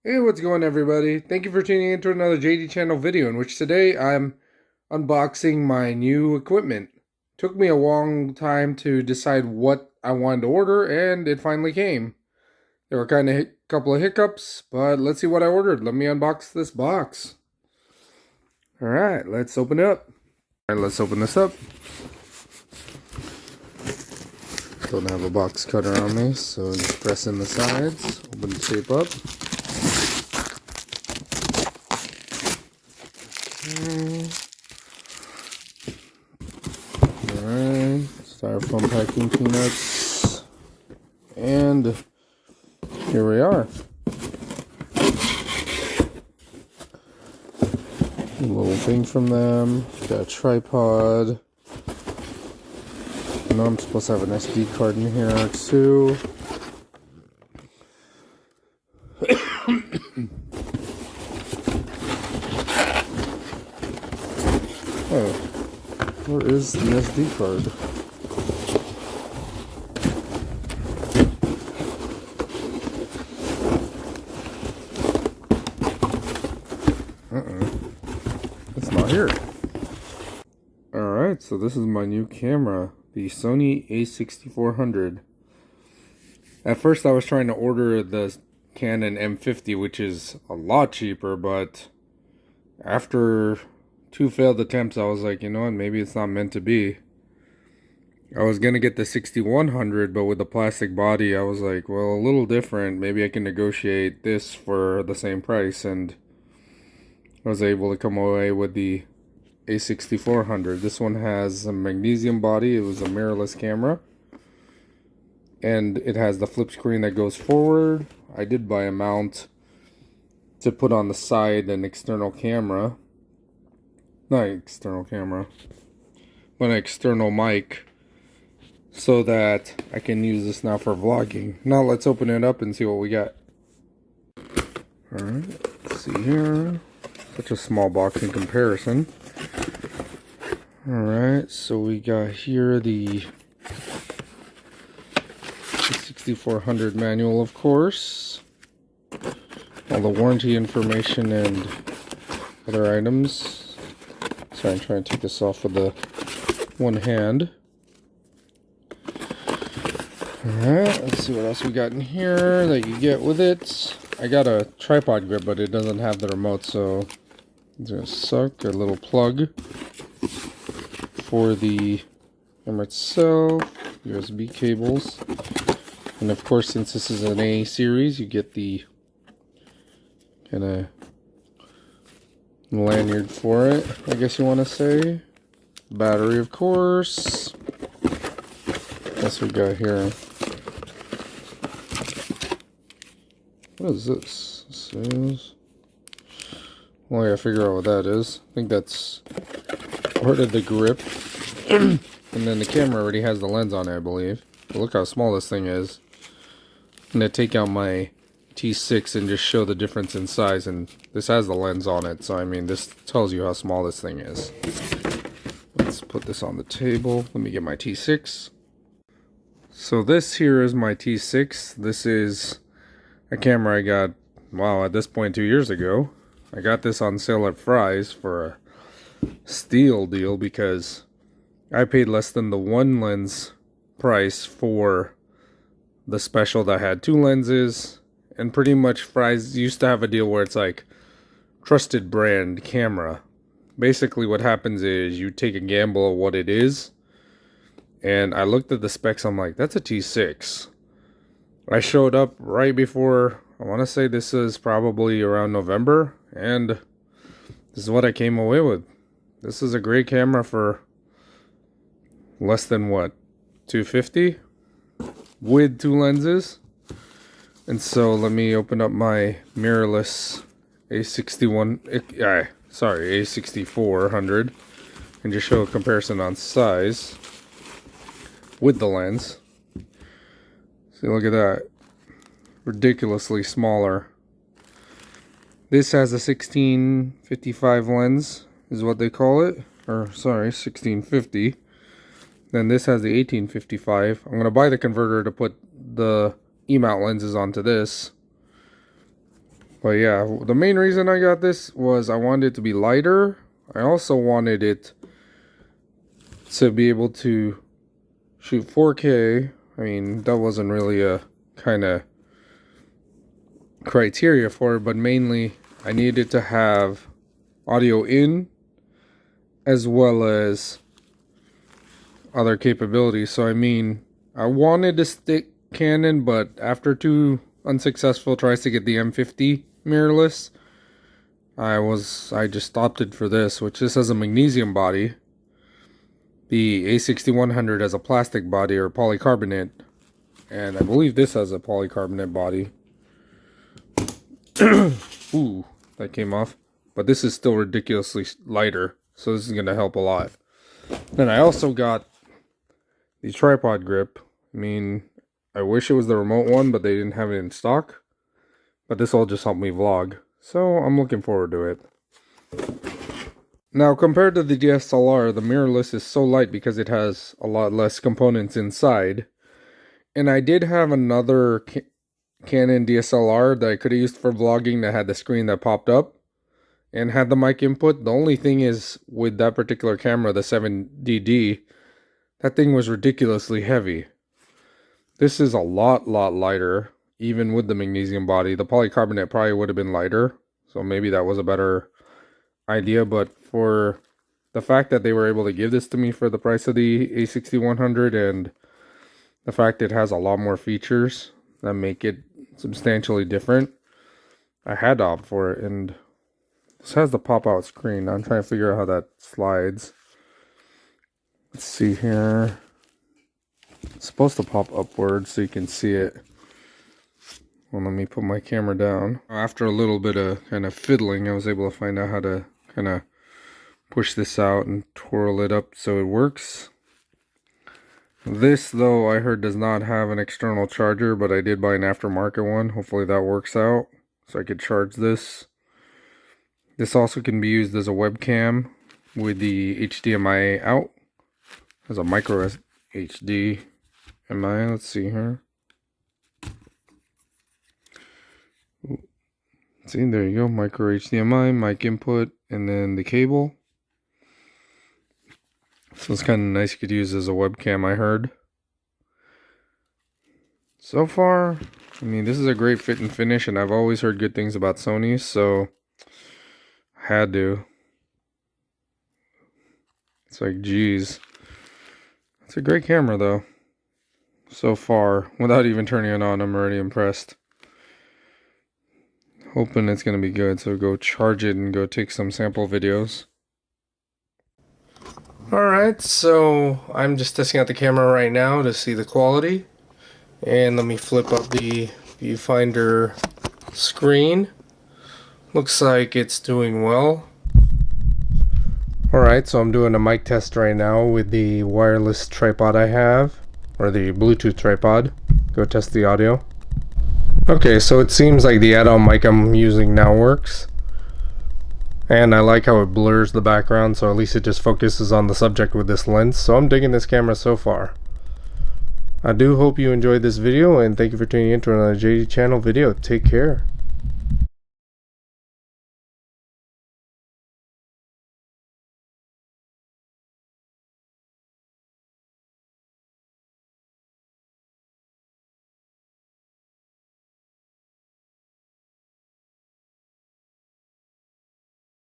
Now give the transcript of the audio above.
Hey, what's going on, everybody? Thank you for tuning into another JD channel video in which today I'm unboxing my new equipment. Took me a long time to decide what I wanted to order, and it finally came. There were kind of a couple of hiccups, but let's see what I ordered. Let me unbox this box. Alright, let's open it up. Alright, let's open this up. Don't have a box cutter on me, so just press in the sides, open the tape up. Alright, styrofoam packing peanuts, and here we are. A little thing from them, got a tripod. I know I'm supposed to have an SD card in here too. Oh, where is the SD card? It's not here. Alright, so this is my new camera, the Sony A6400. At first I was trying to order the Canon M50, which is a lot cheaper, but after 2 failed attempts, I was like, you know what, maybe it's not meant to be. I was gonna get the 6100, but with the plastic body, I was like, well, a little different. Maybe I can negotiate this for the same price, and I was able to come away with the A6400. This one has a magnesium body. It was a mirrorless camera, and it has the flip screen that goes forward. I did buy a mount to put on the side, an external camera. Not external camera, but an external mic, so that I can use this now for vlogging. Now let's open it up and see what we got. Alright, let's see here. Such a small box in comparison. Alright, so we got here the 6400 manual, of course. All the warranty information and other items. Sorry, I'm trying to take this off with the one hand. Alright, let's see what else we got in here that you get with it. I got a tripod grip, but it doesn't have the remote, so it's gonna suck. A little plug for the camera itself, USB cables, and of course, since this is an A series, you get the kind of lanyard for it, I guess you want to say. Battery, of course. What else we got here? What is this? This is... well, I gotta figure out what that is. I think that's part of the grip. And then the camera already has the lens on it, I believe. But look how small this thing is. I'm gonna take out my T6 and just show the difference in size, and this has the lens on it, so I mean, this tells you how small this thing is. Let's put this on the table. Let me get my T6. So this here is my T6. This is a camera I got, wow, at this point 2 years ago. I got this on sale at Fry's for a steal deal because I paid less than the one lens price for the special that had 2 lenses. And pretty much Fry's used to have a deal where it's like trusted brand camera. Basically what happens is you take a gamble of what it is, and I looked at the specs, I'm like, that's a T6. I showed up right before, I want to say this is probably around November, and this is what I came away with. This is a great camera for less than what, $250 with 2 lenses. And so let me open up my mirrorless A6400 and just show a comparison on size with the lens. See, look at that. Ridiculously smaller. This has a 1655 lens, is what they call it. Or, sorry, 1650. Then this has the 1855. I'm going to buy the converter to put the E-mount lenses onto this. But yeah, the main reason I got this was I wanted it to be lighter. I also wanted it to be able to shoot 4K. I mean, that wasn't really a kind of criteria for it, but mainly I needed to have audio in as well as other capabilities. So I mean, I wanted to stick Canon, but after 2 unsuccessful tries to get the M50 mirrorless, I just opted for this, which this has a magnesium body. The A6100 has a plastic body or polycarbonate, and I believe this has a polycarbonate body. Ooh, that came off. But this is still ridiculously lighter, so this is going to help a lot. Then I also got the tripod grip. I mean, I wish it was the remote one, but they didn't have it in stock. But this will just help me vlog, so I'm looking forward to it. Now, compared to the DSLR, the mirrorless is so light because it has a lot less components inside. And I did have another Canon DSLR that I could have used for vlogging that had the screen that popped up and had the mic input. The only thing is, with that particular camera, the 7DD, that thing was ridiculously heavy. This is a lot lighter, even with the magnesium body. The polycarbonate probably would have been lighter, so maybe that was a better idea. But for the fact that they were able to give this to me for the price of the A6100 and the fact it has a lot more features that make it substantially different, I had to opt for it. And this has the pop-out screen. I'm trying to figure out how that slides. Let's see here. It's supposed to pop upwards so you can see it. Well, let me put my camera down. After a little bit of kind of fiddling, I was able to find out how to kind of push this out and twirl it up so it works. This, though, I heard does not have an external charger, but I did buy an aftermarket one. Hopefully that works out so I could charge this. This also can be used as a webcam with the HDMI out. Has a micro HDMI. Let's see here. See, there you go. Micro HDMI, mic input, and then the cable. So it's kind of nice. You could use as a webcam, I heard. So far, I mean, this is a great fit and finish, and I've always heard good things about Sony, so I had to. It's like, geez. It's a great camera, though. So far, without even turning it on, I'm already impressed. Hoping it's going to be good, so go charge it and go take some sample videos. Alright, so I'm just testing out the camera right now to see the quality. And let me flip up the viewfinder screen. Looks like it's doing well. Alright, so I'm doing a mic test right now with the wireless tripod I have, or the Bluetooth tripod. Go test the audio. Okay, so it seems like the add-on mic I'm using now works. And I like how it blurs the background, so at least it just focuses on the subject with this lens. So I'm digging this camera so far. I do hope you enjoyed this video, and thank you for tuning in to another JD channel video. Take care.